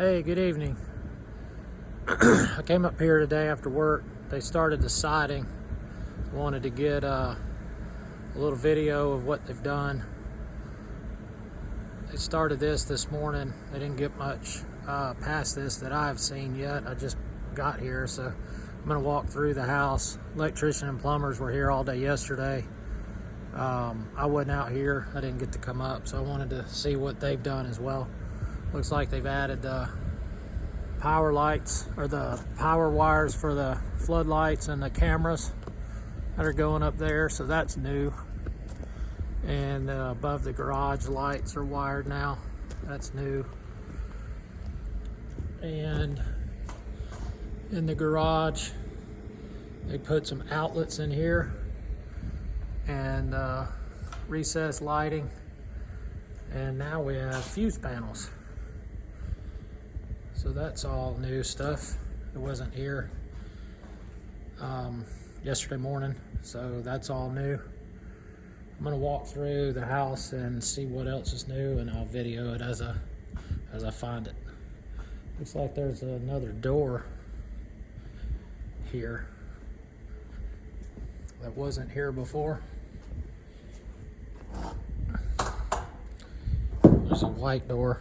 Hey, good evening. I came up here today after work. They started the siding. Wanted to get a little video of what they've done. They started this morning. They didn't get much past this that I've seen yet. I just got here, so I'm gonna walk through the house. Electrician and plumbers were here all day yesterday. I wasn't out here. I didn't get to come up, so I wanted to see what they've done as well. Looks like they've added the power lights, or the power wires for the floodlights and the cameras that are going up there, so that's new. And above the garage lights are wired now. That's new. And in the garage, they put some outlets in here and recessed lighting. And now we have fuse panels. So that's all new stuff. It wasn't here yesterday morning, so that's all new. I'm gonna walk through the house and see what else is new, and I'll video it as I find it. Looks like there's another door here that wasn't here before. There's a white door.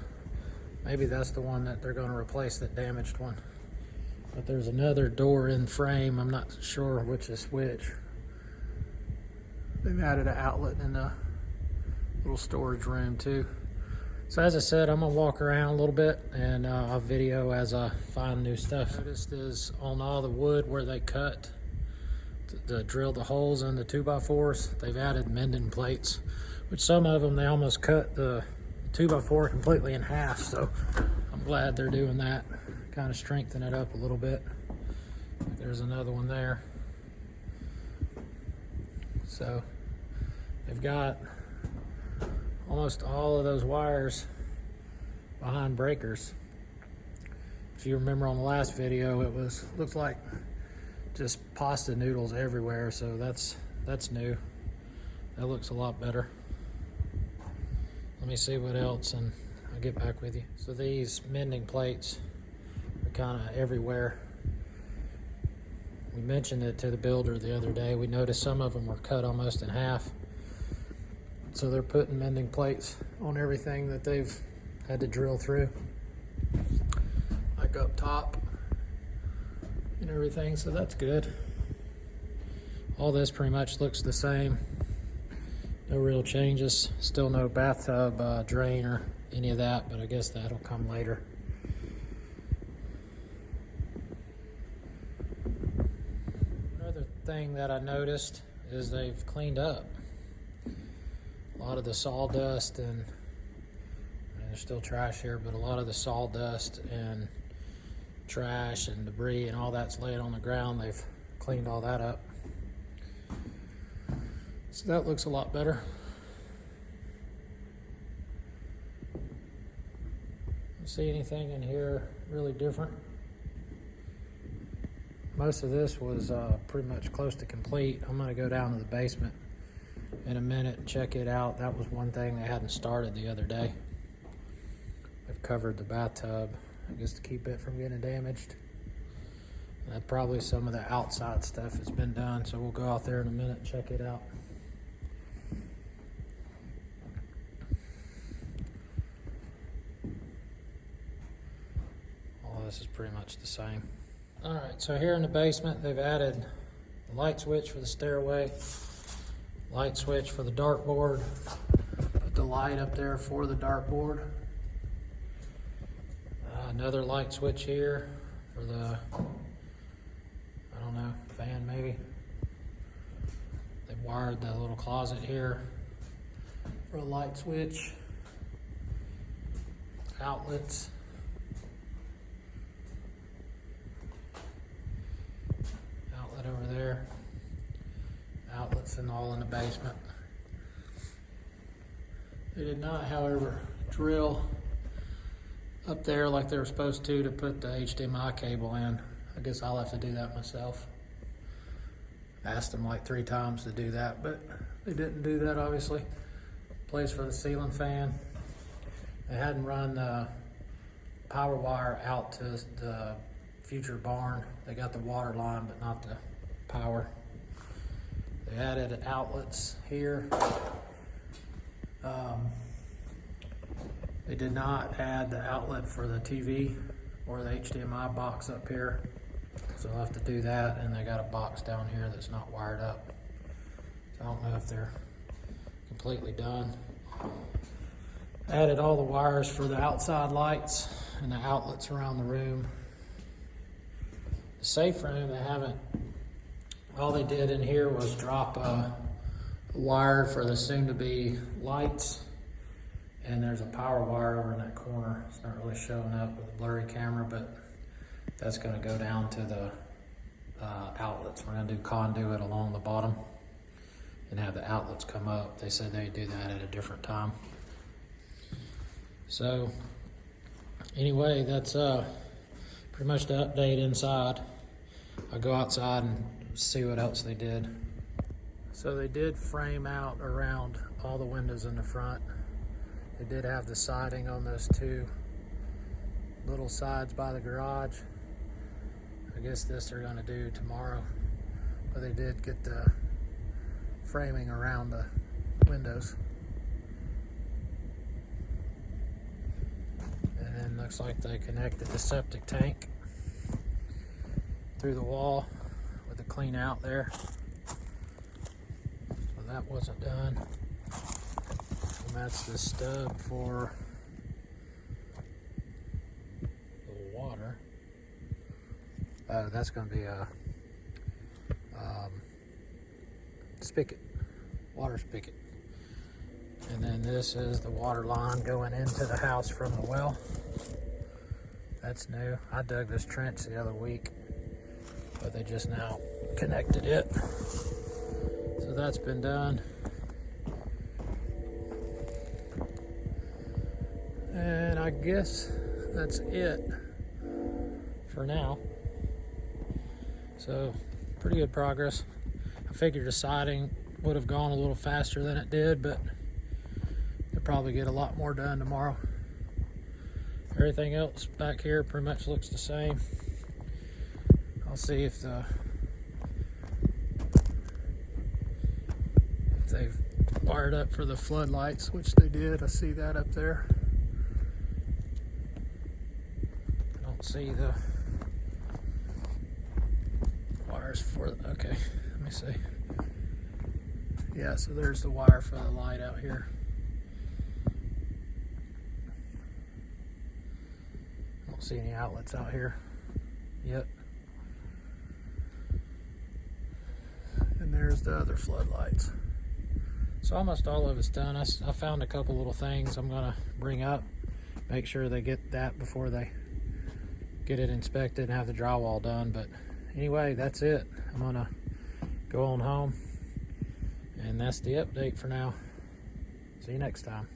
Maybe that's the one that they're going to replace, that damaged one. But there's another door in frame. I'm not sure which is which. They've added an outlet in the little storage room too. So as I said, I'm gonna walk around a little bit and I'll video as I find new stuff. Noticed is on all the wood where they cut to drill the holes in the 2x4s, they've added mending plates, which some of them, they almost cut the 2x4 completely in half. So I'm glad they're doing that. Kind of strengthen it up a little bit. There's another one there. So they've got almost all of those wires behind breakers. If you remember on the last video, it looked like just pasta noodles everywhere. So that's new. That looks a lot better. Let me see what else and I'll get back with you. So these mending plates are kind of everywhere. We mentioned it to the builder the other day. We noticed some of them were cut almost in half. So they're putting mending plates on everything that they've had to drill through, like up top and everything, so that's good. All this pretty much looks the same. No real changes. Still no bathtub drain or any of that, but I guess that'll come later. Another thing that I noticed is they've cleaned up a lot of the sawdust, and there's still trash here, but a lot of the sawdust and trash and debris and all that's laying on the ground, they've cleaned all that up. So that looks a lot better. Don't see anything in here really different. Most of this was pretty much close to complete. I'm gonna go down to the basement in a minute and check it out. That was one thing they hadn't started the other day. They've covered the bathtub, I guess, to keep it from getting damaged. And probably some of the outside stuff has been done, so we'll go out there in a minute and check it out. All this is pretty much the same. All right, so here in the basement, they've added the light switch for the stairway, light switch for the dartboard, put the light up there for the dartboard. Another light switch here for the, I don't know, fan maybe. They wired the little closet here for a light switch. Outlets. Outlet over there. Outlets and all in the basement. They did not, however, drill up there like they were supposed to put the HDMI cable in. I guess I'll have to do that myself. Asked them like 3 times to do that, but they didn't do that, obviously. Place for the ceiling fan. They hadn't run power wire out to the future barn. They got the water line, but not the power. They added outlets here. They did not add the outlet for the TV or the HDMI box up here. So they'll have to do that, and they got a box down here that's not wired up. So I don't know if they're completely done. Added all the wires for the outside lights and the outlets around the room. The safe room, they haven't, all they did in here was drop a wire for the soon-to-be lights, and there's a power wire over in that corner. It's not really showing up with a blurry camera, but that's gonna go down to the outlets. We're gonna do conduit along the bottom and have the outlets come up. They said they'd do that at a different time. So anyway, that's pretty much the update inside. I'll go outside and see what else they did. So they did frame out around all the windows in the front. They did have the siding on those two little sides by the garage. I guess this they're gonna do tomorrow, but they did get the framing around the windows. And then looks like they connected the septic tank through the wall with the clean out there. So that wasn't done. And that's the stub for the water. That's going to be a spigot, water spigot. And then this is the water line going into the house from the well. That's new. I dug this trench the other week, but they just now connected it. So that's been done. And I guess that's it for now. So pretty good progress. I figured the siding would have gone a little faster than it did, but they'll probably get a lot more done tomorrow. Everything else back here pretty much looks the same. I'll see if they've wired up for the floodlights, which they did. I see that up there. I don't see the wires for it. Okay, let me see. Yeah, so there's the wire for the light out here. I don't see any outlets out here yet. And there's the other floodlights. So almost all of it's done. I found a couple little things I'm gonna bring up, make sure they get that before they get it inspected and have the drywall done. But anyway, that's it. I'm gonna go on home, and that's the update for now. See you next time.